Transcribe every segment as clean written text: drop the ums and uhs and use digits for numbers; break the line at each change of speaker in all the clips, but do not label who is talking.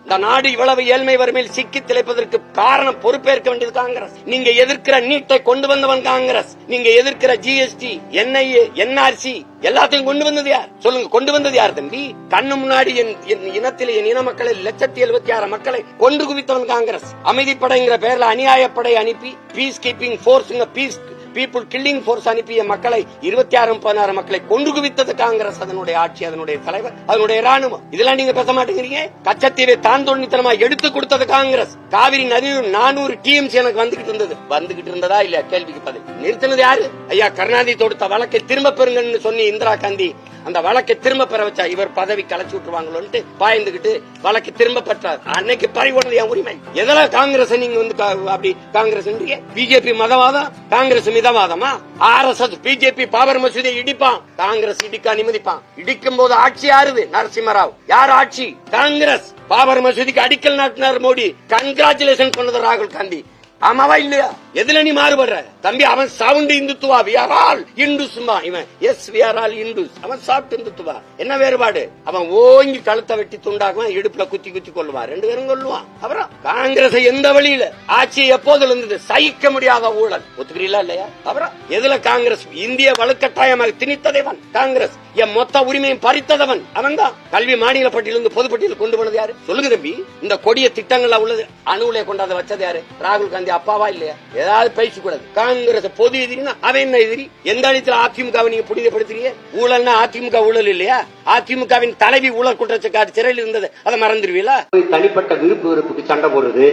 இந்த நாடு இவ்வளவு ஏழ்மை வறுமையில் சிக்கி திளைப்பதற்கு காரணம் பொறுப்பேற்க வேண்டியது காங்கிரஸ். நீங்க எதிர்க்கிற நீட்டை கொண்டு வந்தவன் காங்கிரஸ். நீங்க எதிர்க்கிற ஜிஎஸ்டி, என்ஐஏ, என்ஆர்சி எல்லாத்தையும் கொண்டு வந்தது யார் சொல்லுங்க? கொண்டு வந்தது யார் தம்பி? கண்ணு முன்னாடி என் இனத்தில் என் இன மக்களை 1,76,000 மக்களை கொன்று குவித்தவன் காங்கிரஸ். அமைதிப்படைங்கிற பெயர்ல அநியாயப்படை அனுப்பி peace keeping force, peace people killing force அனுப்பிய மக்களை 26,16 மக்களை கொண்டு குவித்தது காங்கிரஸ். அதனுடைய ஆட்சி, அதனுடைய தலைவர், அதனுடைய ராணுவம். இதெல்லாம் நீங்க பேச மாட்டேங்கிறீங்க. கச்சத்தீவை தாந்தோன்னித்தனமா எடுத்து கொடுத்தது காங்கிரஸ். காவிரி நதியில் 400 டிஎம்சி எனக்கு வந்துகிட்டு இருந்ததா இல்ல? கேள்விக்கு பதில். நிறுத்தினது யாரு? ஐயா கருணாநிதி தொடுத்த வழக்கை திரும்ப பெறுங்கன்னு சொன்னி இந்திரா காந்தி அந்த வழக்கை திரும்ப பெற வச்சா இவர் பதவி கலைச்சு விட்டுருவாங்களோன்ட்டு பாய்ந்துகிட்டு வழக்கு திரும்ப பெற்றார். அன்னைக்கு பறிபோனது என் உரிமை. எதெல்லாம் காங்கிரஸ் நீங்க அப்படி காங்கிரஸ் பிஜேபி மதவாதம், காங்கிரஸ் மிதவாதமா? RSS பிஜேபி பாபர் மசூதியை இடிப்பான், காங்கிரஸ் இடிக்க அனுமதிப்பான். இடிக்கும் போது ஆட்சி யாருது? நரசிம்மராவ். யார் ஆட்சி? காங்கிரஸ். பாபர் மசூதிக்கு அடிக்கல் நாட்டினார் மோடி. கங்க்ராச்சுலேஷன் பண்ணது ராகுல் காந்தி. ஆமாவா இல்லையா? எதுல நீ மாறுபடுற தம்பி? அவன் sound Hindutva, we are all Hindus. இவன் S we are all Hindus. அவன் சாப்பிட்டு இந்துத்துவா. என்ன வேறுபாடு? அவன் ஓங்கி கழுத்தை வெட்டி துண்டாக்குவான், இடுப்புல குத்தி குத்தி கொள்ளுவான், 2 பேரும் கொள்ளுவான். அப்புறம் காங்கிரஸ் எந்த வழியில ஆட்சி எப்போதுல இருந்தது? சகிக்க முடியாத ஊழல். ஒத்துக்கிறீங்களா இல்லையா? அப்புறம் எதுல காங்கிரஸ் இந்திய வலுக்கட்டாயமாக திணித்ததைவன் காங்கிரஸ். என் மொத்த உரிமையும் பறித்ததவன் அவன் தான். கல்வி மாநில பட்டியலிருந்து பொதுப்பட்டியல் கொண்டு போனது யாரு சொல்லுங்க தம்பி? இந்த கொடிய திட்டங்கள் உள்ளது அணுவுல கொண்டாந்து வச்சது யாரு? ராகுல் காந்தி அப்பாவா இல்லையா? ஏதாவது பேசக்கூடாது. காங்கிரஸ் பொது எதிரினா அவன் என்ன எதிரி? எந்த இடத்துல அதிமுகவை நீங்க புனிதப்படுத்துறீங்க? ஊழல்னா அதிமுக ஊழல் இல்லையா? அதிமுகவின் தலைவி ஊழல் குற்றச்சாட்டு சிறையில் இருந்தது, அதை மறந்துடுவீங்களா? தனிப்பட்ட விருப்பு வெறுப்புக்கு சண்டை போடுறது,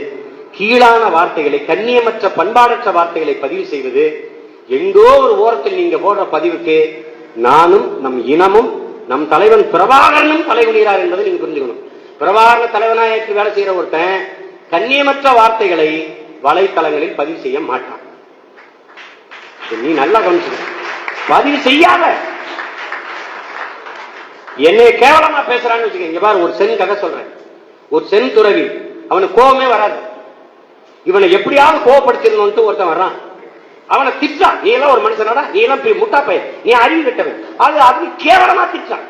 கீழான வார்த்தைகளை, கண்ணியமற்ற பண்பாடற்ற வார்த்தைகளை பதிவு செய்வது, எங்கோ ஒரு ஓரத்தில் நீங்க போடுற பதிவுக்கு நானும் நம் இனமும் நம் தலைவன் பிரபாகரனும் தலைவனார் என்பதை நீங்க புரிஞ்சுக்கணும். பிரபாகரன் தலைவனா ஏற்று வேலை செய்யற ஒருத்தன் கண்ணியமற்ற வார்த்தைகளை வலைத்தளங்களில் பதிவு செய்ய மாட்டான். நீ நல்லா கவனிச்சு பதிவு செய்யாத. என்னை கேவலமா பேசுறான்னு வச்சுக்க. பாரு, ஒரு சென் கதை சொல்றேன். ஒரு சென் துறவி, அவனுக்கு கோபமே வராது. இவனை எப்படியாவது கோபப்படுத்திடணும் ஒருத்தன் வர்றான். அவனை திட்டான். நீ எல்லாம் ஒரு மனுஷனாடா, நீ எல்லாம் முட்டா பையன், நீ அறிவு கட்டவன், அது கேவலமா திட்டான்.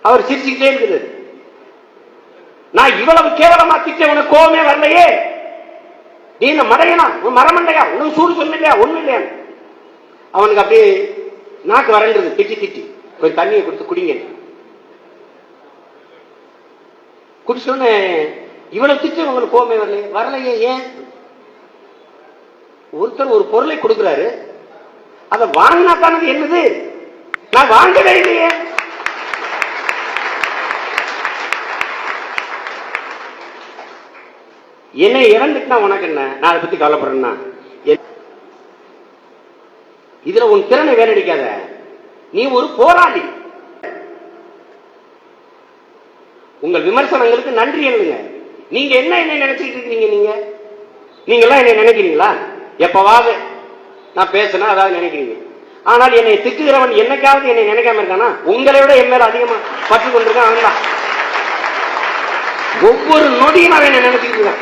அவர் சிரிச்சுக்கிட்டே இருக்குது. நான் இவ்வளவு கேவலமா திட்ட உனக்கு கோபமே வரலையே, நீ என்ன மடையனா, உன் மரமண்டையா, உனக்கு சூடு சொன்ன ஒண்ணு இல்லையா? அவனுக்கு அப்படியே நாக்கு வறண்டது. திட்டி திட்டி கொஞ்சம் தண்ணியை கொடுத்து குடிங்க. குடிச்சோன்னு இவ்வளவு திட்டு உங்களுக்கு கோபமே வரலையே. ஏன்? ஒருத்தர் ஒரு பொருளை கொடுக்கிறாரு, அதை வாங்கினா தானது என்னது? நான் வாங்கவே இல்லையே. என்னை இறந்துட்டா உனக்கு என்ன? நான் அதை பத்தி கவலைப்படுறேன்னா இதுல உன் திறனை வேறடிக்காத. நீ ஒரு போராளி. உங்கள் விமர்சனங்களுக்கு நன்றி எழுதுங்க. நீங்க என்ன நினைச்சிட்டு இருக்கீங்க? நீங்க எல்லாம் என்ன நினைக்கிறீங்களா? எப்பவாவது நான் பேசினா அதாவது நினைக்கிறீங்க. ஆனால் என்னை திட்டுகிறவன் என்னைக்காவது என்னை நினைக்காம இருக்கானா? உங்களை விட என் மேல அதிகமா பற்று கொண்டிருக்கான் அவன் தான். ஒவ்வொரு நொடியும் அவன் என்ன நினைச்சிருக்கான்.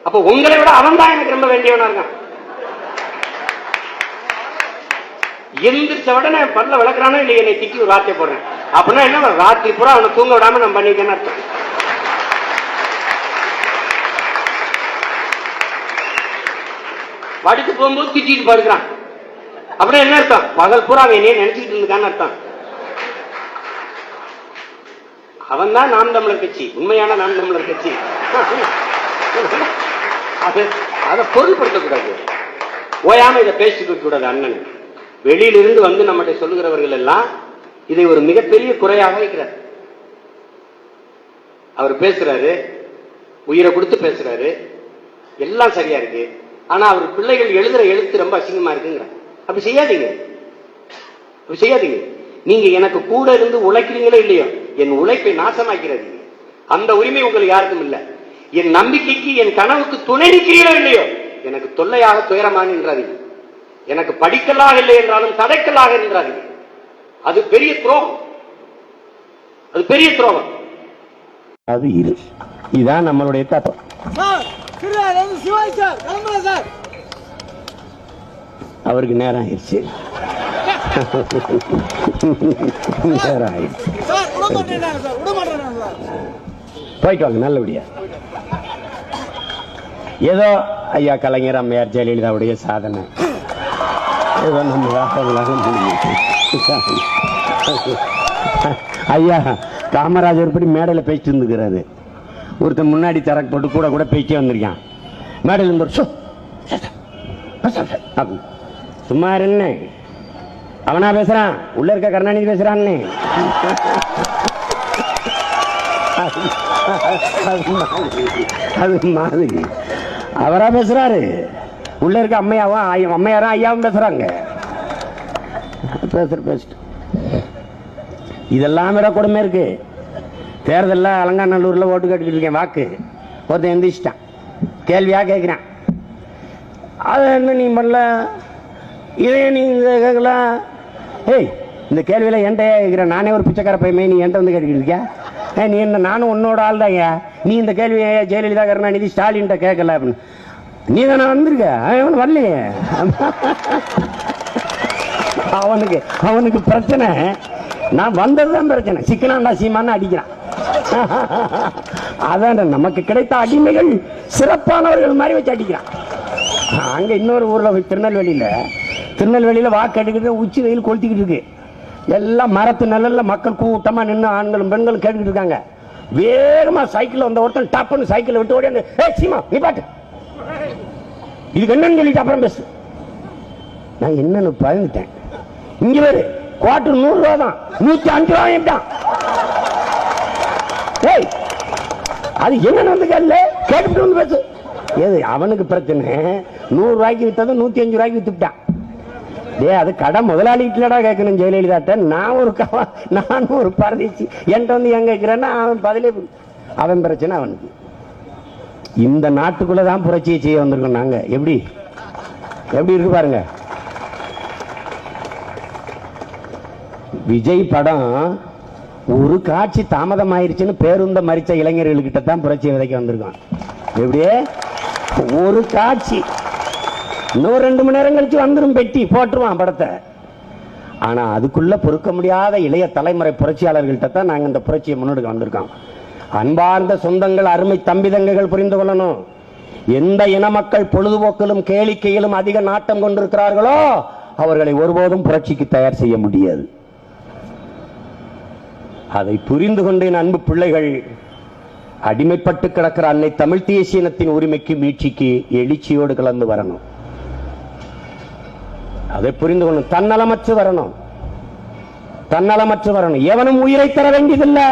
அப்ப உங்களை விட அவன் தான் எனக்கு ரொம்ப வேண்டியவனா இருக்கான். எந்திரிச்ச உடனே பல்ல விளக்குறானோ இல்லையா என்னை திட்டி ஒரு வார்த்தை போடுறேன் அப்படின்னா என்ன? ராத்திரி பூரா அவனை தூங்க விடாம நம்ம பண்ணிக்கன்னு அர்த்தம். படுத்து போகும்போது திட்டிட்டு படுக்கிறான் அப்படின்னா என்ன அர்த்தம்? பகல் பூரா அவன் என்னையே நினைச்சிட்டு இருக்கான்னு அர்த்தம். அவன் தான் நாம் தமிழர் கட்சி, உண்மையான நாம் தமிழர் கட்சி. அதை பொருள்படுத்தக்கூடாது. ஓயாம இதை பேசிக்க கூடாது. அண்ணன் வெளியிலிருந்து வந்து நம்மகிட்ட சொல்லுகிறவர்கள் எல்லாம் இதை ஒரு மிகப்பெரிய குறையாக இருக்கிறார். அவர் பேசுறாரு, உயிரை கொடுத்து பேசுறாரு, எல்லாம் சரியா இருக்கு. ஆனா அவர் பிள்ளைகள் எழுதுற எழுத்து ரொம்ப அசிங்கமா இருக்குங்கிற. அப்படி செய்யாதீங்க, அப்படி செய்யாதீங்க. நீங்க எனக்கு கூட இருந்து உழைக்கிறீங்களோ இல்லையோ, என் உழைப்பை நாசமாக்கிறாதீங்க. அந்த உரிமை உங்களுக்கு யாருக்கும் இல்லை. என் நம்பிக்கைக்கு, என் கனவுக்கு துணை நிற்கிறீர்களோ இல்லையோ, எனக்கு தொல்லையாக துயரமாக நின்றாதீங்க. எனக்கு படிக்கலாக இல்லை என்றாலும் தடைக்கலாக நின்றாதீங்க. அது பெரிய துரோகம், அது பெரிய துரோகம். அது இதுதான் நம்மளுடைய தப்பம். அவருக்கு நேரம் ஆயிடுச்சு. நேரம் ஆயிடுச்சு.
போயிட்டு வாங்க நல்லபடியா. ஏதோ ஐயா கலைஞர், அம்மையார் ஜெயலலிதாவுடைய சாதனை ஏதோ நம்ம ஐயா காமராஜர் படி மேடையில் பேசிட்டு இருந்துக்கிறாரு. ஒருத்தன் முன்னாடி தரக்கு போட்டு கூட கூட பேச்சே வந்திருக்கான். மேடையில் இருந்து சும்மா என்ன அவனா பேசுறான், உள்ள இருக்க கருணாநிதி பேசுறான்னு. அது மாதிரி அவரா பேசுறாரு, உள்ள இருக்க அம்மையாவும் அம்மையாரும் ஐயாவும் பேசுறாங்க. பேசிட்டு இதெல்லாம் விட கொடுமை இருக்கு. தேர்தலில் அலங்காநல்லூர்ல ஓட்டு கேட்டுக்கிட்டு இருக்கேன், வாக்கு ஒருத்தன் எந்திரிச்சிட்டான், கேள்வியா கேட்கிறான். அது என்ன நீ பண்ணல, இதே நீ கேட்கலாம். ஏய், இந்த கேள்வியில என்கிட்ட கேட்கிறேன், நானே ஒரு பிச்சைக்கார பையன், நீ என்கிட்ட வந்து கேட்டுக்கிட்டு இருக்கியா? நீ என்ன, நானும் உன்னோட ஆள் தாங்க. நீ இந்த கேள்வியை ஜெயலலிதா, கருணாநிதி, ஸ்டாலின் கேட்கல அப்படின்னு. நீ தானே வந்திருக்க, அவன் வரலையே. அவனுக்கு பிரச்சனை நான் வந்ததுதான் பிரச்சனை. சிக்கனாண்டா சீமான்னு அடிக்கிறான். அதான் நமக்கு கிடைத்த அடிமைகள் சிறப்பானவர்கள் மாதிரி வச்சு அடிக்கிறான். அங்க இன்னொரு ஊர்ல திருநெல்வேலியில வாக்கு எடுக்கிட்டு உச்சி வெயில் கொளுத்திக்கிட்டு இருக்கு. எல்லாம் மரத்து நிழல்ல மக்கள் கூட்டமா நின்று ஆண்களும் பெண்களும் கேட்டுக்கிட்டு இருக்காங்க. வேகமா சைக்கிள் வந்த ஒருத்தன் டப்புன்னு சைக்கிள் விட்டு ஓடி, சீமா நீ பாட்டு இதுக்கு என்னன்னு சொல்லிட்டு அப்புறம் பேசு. நான் என்னன்னு பயந்துட்டேன். இங்க வேறு குவார்டர் 100 ரூபா தான், 105 ரூபாய். அது என்னன்னு வந்து கேட்டுட்டு வந்து பேசு. ஏது அவனுக்கு பிரச்சனை, 100 ரூபாய்க்கு வித்தது 105 ரூபாய்க்கு வித்துட்டான். அது கடை முதலாளிகிட்டா கேட்கணும் ஜெயலலிதா. நானும் ஒரு பரதேசி, என்கிட்ட வந்து எங்க கேட்கிறேன்னா அவன் பதிலே, அவன் பிரச்சனை அவனுக்கு. இந்த நாட்டுக்குள்ளதான் புரட்சியை செய்ய வந்திருக்கோம் நாங்க. எப்படி இருக்கு பாருங்க. விஜய் படம் ஒரு காட்சி தாமதம் ஆயிருச்சுன்னு பேருந்த மறிச்ச இளைஞர்கள்கிட்ட தான் புரட்சி விதைக்க வந்திருக்கோம். எப்படியே ஒரு காட்சி இன்னும் 2 மணி நேரம் கழிச்சு வந்துடும், பெட்டி போட்டுருவான் படத்தை. ஆனா அதுக்குள்ள பொறுக்க முடியாத இளைய தலைமுறை புரட்சியாளர்கள்ட்ட தான் நாங்க இந்த புரட்சியை முன்னெடுக்க வந்திருக்கோம். அன்பார்ந்த சொந்தங்கள், அருமை தம்பிதங்கைகள் புரிந்து கொள்ளணும். எந்த இன மக்கள் பொழுதுபோக்கிலும் கேளிக்கையிலும் அதிக நாட்டம் கொண்டிருக்கிறார்களோ அவர்களை ஒருபோதும் புரட்சிக்கு தயார் செய்ய முடியாது. அதை புரிந்து கொண்டு என் அன்பு பிள்ளைகள், அடிமைப்பட்டு கிடக்கிற அன்னை தமிழ் தேசியனத்தின் உரிமைக்கு மீட்சிக்கு எழுச்சியோடு கலந்து வரணும். அதை புரிந்து கொள்ளணும். தன்னலமற்று வரணும். எவனும் உயிரை தர வேண்டியதில்லை.